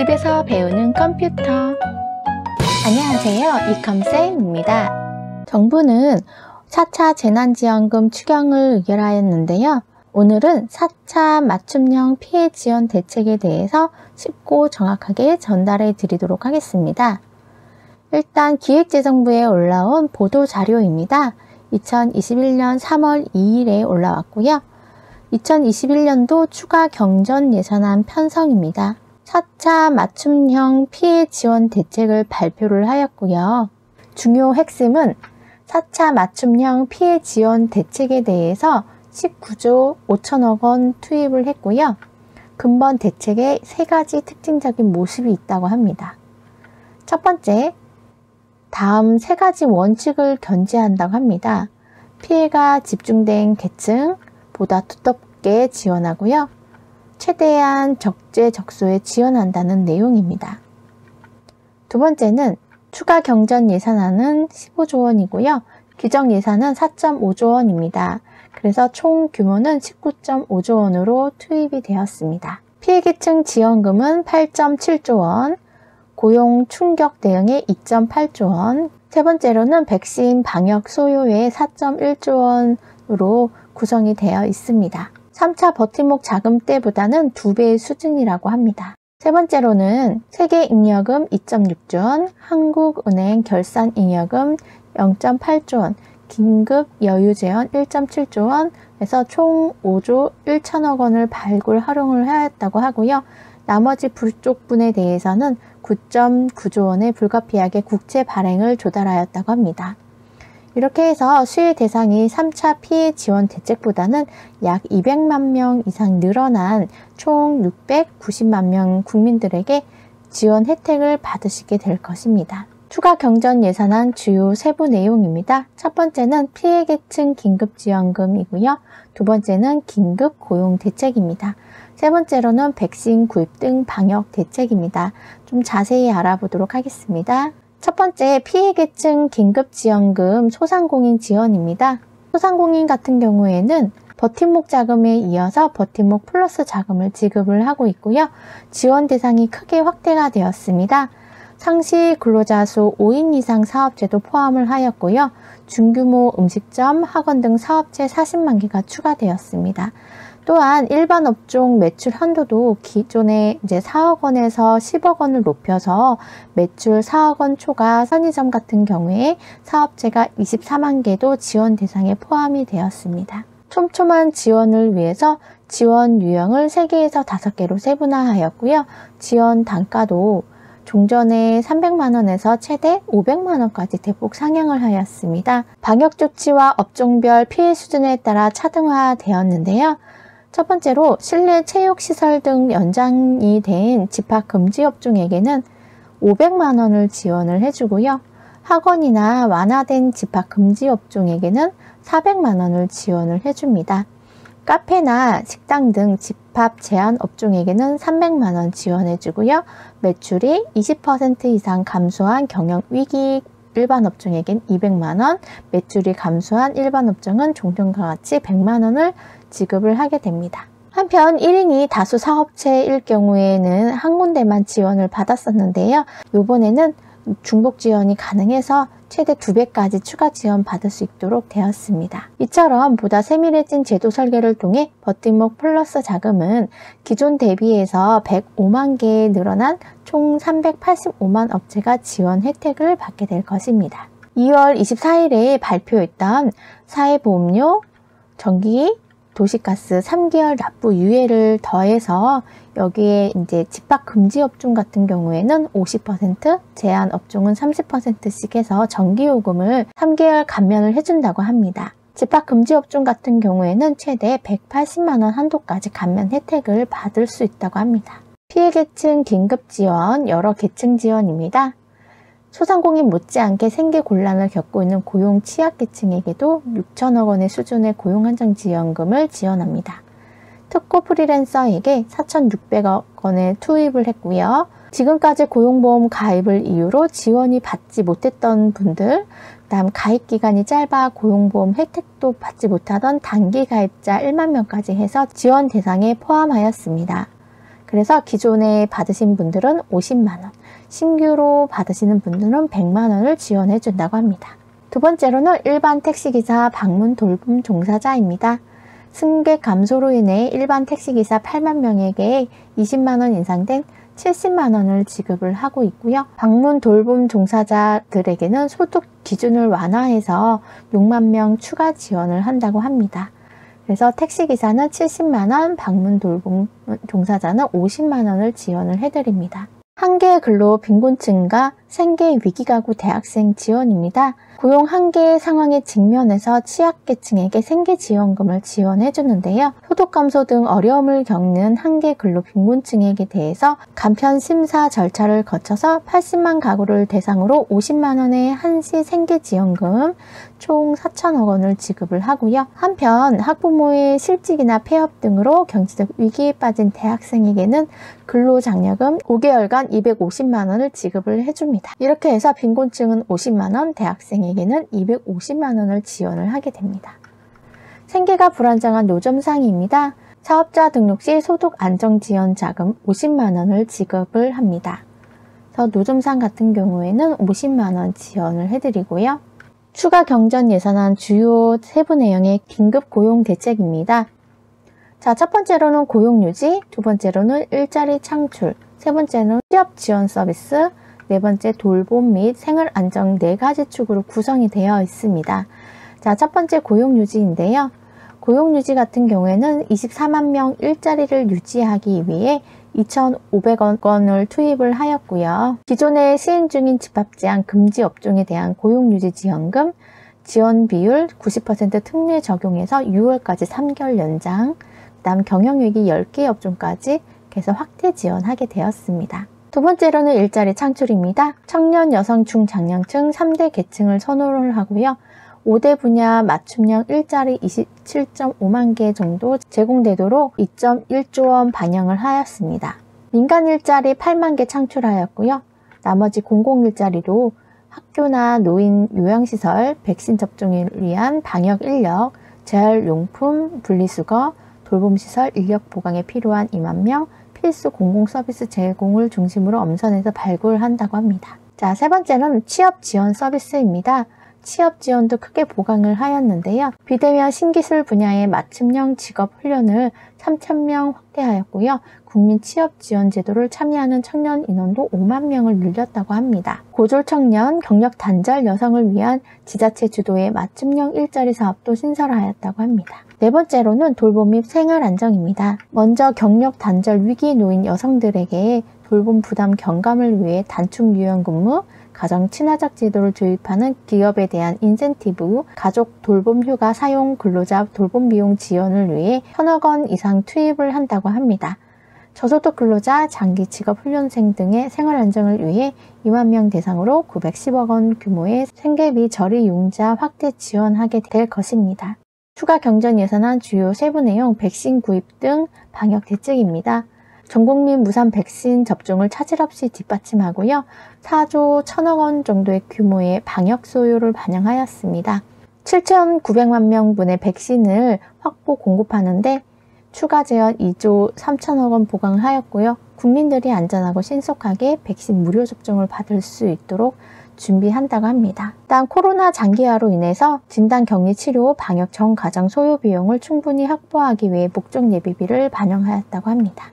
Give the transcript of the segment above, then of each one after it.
집에서 배우는 컴퓨터. 안녕하세요, 이컴쌤입니다. 정부는 4차 재난지원금 추경을 의결하였는데요. 오늘은 4차 맞춤형 피해 지원 대책에 대해서 쉽고 정확하게 전달해 드리도록 하겠습니다. 일단 기획재정부에 올라온 보도자료입니다. 2021년 3월 2일에 올라왔고요. 2021년도 추가 경전 예산안 편성입니다. 4차 맞춤형 피해 지원 대책을 발표를 하였고요. 중요 핵심은 4차 맞춤형 피해 지원 대책에 대해서 19조 5천억 원 투입을 했고요. 근본 대책에 3가지 특징적인 모습이 있다고 합니다. 첫 번째, 다음 3가지 원칙을 견지한다고 합니다. 피해가 집중된 계층보다 두텁게 지원하고요. 최대한 적재적소에 지원한다는 내용입니다. 두 번째는 추가 경전 예산안은 15조 원이고요. 기정 예산은 4.5조 원입니다. 그래서 총 규모는 19.5조 원으로 투입이 되었습니다. 피해계층 지원금은 8.7조 원, 고용 충격 대응에 2.8조 원, 세 번째로는 백신 방역 소요에 4.1조 원으로 구성이 되어 있습니다. 3차 버팀목 자금 때보다는 2배의 수준이라고 합니다. 세 번째로는 세계잉여금 2.6조 원, 한국은행 결산잉여금 0.8조 원, 긴급여유재원 1.7조 원에서 총 5조 1천억 원을 발굴 활용을 하였다고 하고요. 나머지 부족분에 대해서는 9.9조 원의 불가피하게 국채 발행을 조달하였다고 합니다. 이렇게 해서 수혜 대상이 3차 피해 지원 대책보다는 약 200만 명 이상 늘어난 총 690만 명 국민들에게 지원 혜택을 받으시게 될 것입니다. 추가 경전 예산안 주요 세부 내용입니다. 첫 번째는 피해계층 긴급지원금이고요. 두 번째는 긴급 고용 대책입니다. 세 번째로는 백신 구입 등 방역 대책입니다. 좀 자세히 알아보도록 하겠습니다. 첫 번째, 피해계층 긴급지원금 소상공인 지원입니다. 소상공인 같은 경우에는 버팀목 자금에 이어서 버팀목 플러스 자금을 지급을 하고 있고요. 지원 대상이 크게 확대가 되었습니다. 상시 근로자 수 5인 이상 사업체도 포함을 하였고요. 중규모 음식점, 학원 등 사업체 40만 개가 추가되었습니다. 또한 일반 업종 매출 한도도 기존에 이제 4억 원에서 10억 원을 높여서 매출 4억 원 초과 편의점 같은 경우에 사업체가 24만 개도 지원 대상에 포함이 되었습니다. 촘촘한 지원을 위해서 지원 유형을 3개에서 5개로 세분화하였고요. 지원 단가도 종전에 300만 원에서 최대 500만 원까지 대폭 상향을 하였습니다. 방역 조치와 업종별 피해 수준에 따라 차등화되었는데요. 첫 번째로 실내 체육시설 등 연장이 된 집합금지 업종에게는 500만 원을 지원을 해주고요. 학원이나 완화된 집합금지 업종에게는 400만 원을 지원을 해줍니다. 카페나 식당 등 집합 제한 업종에게는 300만 원 지원해주고요. 매출이 20% 이상 감소한 경영위기 일반 업종에겐 200만 원, 매출이 감소한 일반 업종은 종전과 같이 100만 원을 지급을 하게 됩니다. 한편 1인이 다수 사업체일 경우에는 한 군데만 지원을 받았었는데요. 이번에는 중복 지원이 가능해서 최대 2배까지 추가 지원 받을 수 있도록 되었습니다. 이처럼 보다 세밀해진 제도 설계를 통해 버팀목 플러스 자금은 기존 대비해서 105만 개에 늘어난 총 385만 업체가 지원 혜택을 받게 될 것입니다. 2월 24일에 발표했던 사회보험료, 전기, 도시가스 3개월 납부 유예를 더해서 여기에 이제 집합 금지 업종 같은 경우에는 50%, 제한 업종은 30%씩 해서 전기요금을 3개월 감면을 해준다고 합니다. 집합 금지 업종 같은 경우에는 최대 180만 원 한도까지 감면 혜택을 받을 수 있다고 합니다. 피해계층 긴급지원, 여러 계층 지원입니다. 소상공인 못지않게 생계 곤란을 겪고 있는 고용 취약계층에게도 6천억 원의 수준의 고용안정지원금을 지원합니다. 특고 프리랜서에게 4,600억 원의 투입을 했고요. 지금까지 고용보험 가입을 이유로 지원이 받지 못했던 분들, 그다음 가입기간이 짧아 고용보험 혜택도 받지 못하던 단기 가입자 1만 명까지 해서 지원 대상에 포함하였습니다. 그래서 기존에 받으신 분들은 50만원, 신규로 받으시는 분들은 100만원을 지원해 준다고 합니다. 두 번째로는 일반 택시기사 방문 돌봄 종사자입니다. 승객 감소로 인해 일반 택시기사 8만 명에게 20만원 인상된 70만원을 지급을 하고 있고요. 방문 돌봄 종사자들에게는 소득 기준을 완화해서 6만 명 추가 지원을 한다고 합니다. 그래서 택시기사는 70만원, 방문 돌봄 종사자는 50만원을 지원을 해드립니다. 한계 근로 빈곤층과 생계 위기가구 대학생 지원입니다. 고용 한계 상황에 직면해서 취약계층에게 생계지원금을 지원해 주는데요. 소득 감소 등 어려움을 겪는 한계 근로 빈곤층에게 대해서 간편 심사 절차를 거쳐서 80만 가구를 대상으로 50만 원의 한시 생계지원금 총 4천억 원을 지급을 하고요. 한편 학부모의 실직이나 폐업 등으로 경제적 위기에 빠진 대학생에게는 근로장려금 5개월간 250만 원을 지급을 해줍니다. 이렇게 해서 빈곤층은 50만 원, 대학생에게는 250만 원을 지원을 하게 됩니다. 생계가 불안정한 노점상입니다. 사업자 등록 시 소득 안정지원 자금 50만 원을 지급을 합니다. 그래서 노점상 같은 경우에는 50만 원 지원을 해드리고요. 추가 경전 예산안 주요 세부 내용의 긴급 고용 대책입니다. 자, 첫 번째로는 고용 유지, 두 번째로는 일자리 창출, 세 번째는 취업 지원 서비스, 네 번째 돌봄 및 생활 안정 4가지 축으로 구성이 되어 있습니다. 자, 첫 번째 고용 유지인데요. 고용 유지 같은 경우에는 24만 명 일자리를 유지하기 위해 2,500억 원을 투입을 하였고요. 기존에 시행 중인 집합제한 금지 업종에 대한 고용유지 지원금 지원 비율 90% 특례 적용해서 6월까지 3개월 연장, 그 다음 경영위기 10개 업종까지 계속 확대 지원하게 되었습니다. 두 번째로는 일자리 창출입니다. 청년, 여성, 중장년층 3대 계층을 선호를 하고요. 5대 분야 맞춤형 일자리 27.5만 개 정도 제공되도록 2.1조 원 반영을 하였습니다. 민간 일자리 8만 개 창출하였고요. 나머지 공공 일자리로 학교나 노인 요양시설, 백신 접종을 위한 방역 인력, 재활용품, 분리수거, 돌봄시설 인력 보강에 필요한 2만 명, 필수 공공 서비스 제공을 중심으로 엄선해서 발굴한다고 합니다. 자, 세 번째는 취업 지원 서비스입니다. 취업 지원도 크게 보강을 하였는데요. 비대면 신기술 분야의 맞춤형 직업 훈련을 3,000명 확대하였고요. 국민 취업 지원 제도를 참여하는 청년 인원도 5만 명을 늘렸다고 합니다. 고졸 청년, 경력 단절 여성을 위한 지자체 주도의 맞춤형 일자리 사업도 신설하였다고 합니다. 네 번째로는 돌봄 및 생활 안정입니다. 먼저 경력 단절 위기에 놓인 여성들에게 돌봄 부담 경감을 위해 단축 유연 근무, 가정 친화적 제도를 도입하는 기업에 대한 인센티브, 가족 돌봄 휴가 사용 근로자 돌봄 비용 지원을 위해 1,000억 원 이상 투입을 한다고 합니다. 저소득 근로자, 장기 직업 훈련생 등의 생활 안정을 위해 2만 명 대상으로 910억 원 규모의 생계비 저리 융자 확대 지원하게 될 것입니다. 추가 경전 예산안 주요 세부 내용, 백신 구입 등 방역 대책입니다. 전국민 무상 백신 접종을 차질 없이 뒷받침하고요. 4조 1,000억 원 정도의 규모의 방역 소요를 반영하였습니다. 7,900만 명분의 백신을 확보 공급하는데 추가 재원 2조 3천억 원 보강하였고요. 국민들이 안전하고 신속하게 백신 무료 접종을 받을 수 있도록 준비한다고 합니다. 일단 코로나 장기화로 인해서 진단 격리 치료 방역 전 가정 소요 비용을 충분히 확보하기 위해 목적 예비비를 반영하였다고 합니다.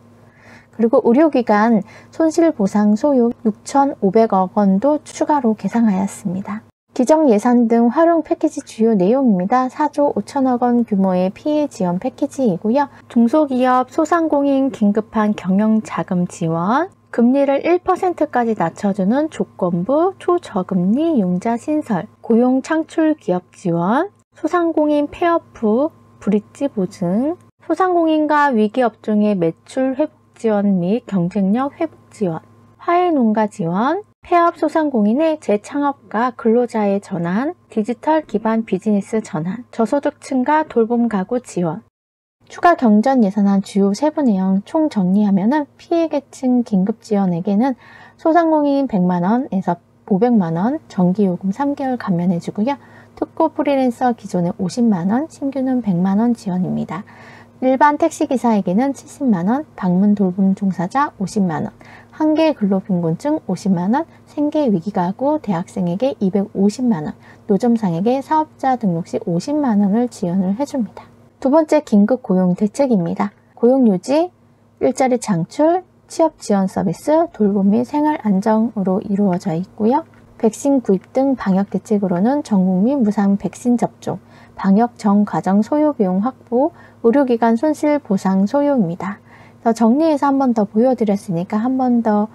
그리고 의료기관 손실보상 소요 6,500억 원도 추가로 계상하였습니다. 기정 예산 등 활용 패키지 주요 내용입니다. 4조 5천억 원 규모의 피해 지원 패키지이고요. 중소기업 소상공인 긴급한 경영자금 지원, 금리를 1%까지 낮춰주는 조건부 초저금리 융자 신설, 고용 창출 기업 지원, 소상공인 폐업 후 브릿지 보증, 소상공인과 위기업종의 매출 회복 지원 및 경쟁력 회복 지원, 화훼농가 지원, 폐업 소상공인의 재창업과 근로자의 전환, 디지털 기반 비즈니스 전환, 저소득층과 돌봄 가구 지원, 추가 경전 예산안 주요 세부 내용 총 정리하면은 피해계층 긴급 지원에게는 소상공인 100만원에서 500만원, 전기요금 3개월 감면해주고요. 특고 프리랜서 기존에 50만원, 신규는 100만원 지원입니다. 일반 택시기사에게는 70만원, 방문 돌봄 종사자 50만원, 한계 근로빈곤증 50만원, 생계 위기가구 대학생에게 250만원, 노점상에게 사업자 등록 시 50만원을 지원을 해줍니다. 두 번째 긴급 고용 대책입니다. 고용유지, 일자리 창출, 취업 지원 서비스, 돌봄 및 생활 안정으로 이루어져 있고요. 백신 구입 등 방역 대책으로는 전국민 무상 백신 접종, 방역 전 과정 소요 비용 확보, 의료기관 손실 보상 소요입니다. 그래서 정리해서 한 번 더 보여드렸으니까 한 번 더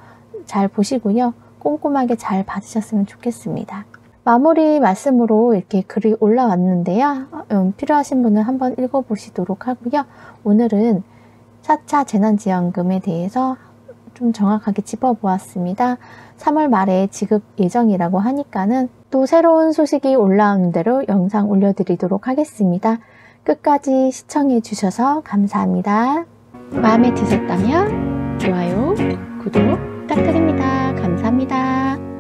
잘 보시고요. 꼼꼼하게 잘 받으셨으면 좋겠습니다. 마무리 말씀으로 이렇게 글이 올라왔는데요. 필요하신 분은 한번 읽어보시도록 하고요. 오늘은 4차 재난지원금에 대해서 좀 정확하게 짚어보았습니다. 3월 말에 지급 예정이라고 하니까는 또 새로운 소식이 올라오는 대로 영상 올려드리도록 하겠습니다. 끝까지 시청해 주셔서 감사합니다. 마음에 드셨다면 좋아요, 구독 부탁드립니다. 감사합니다.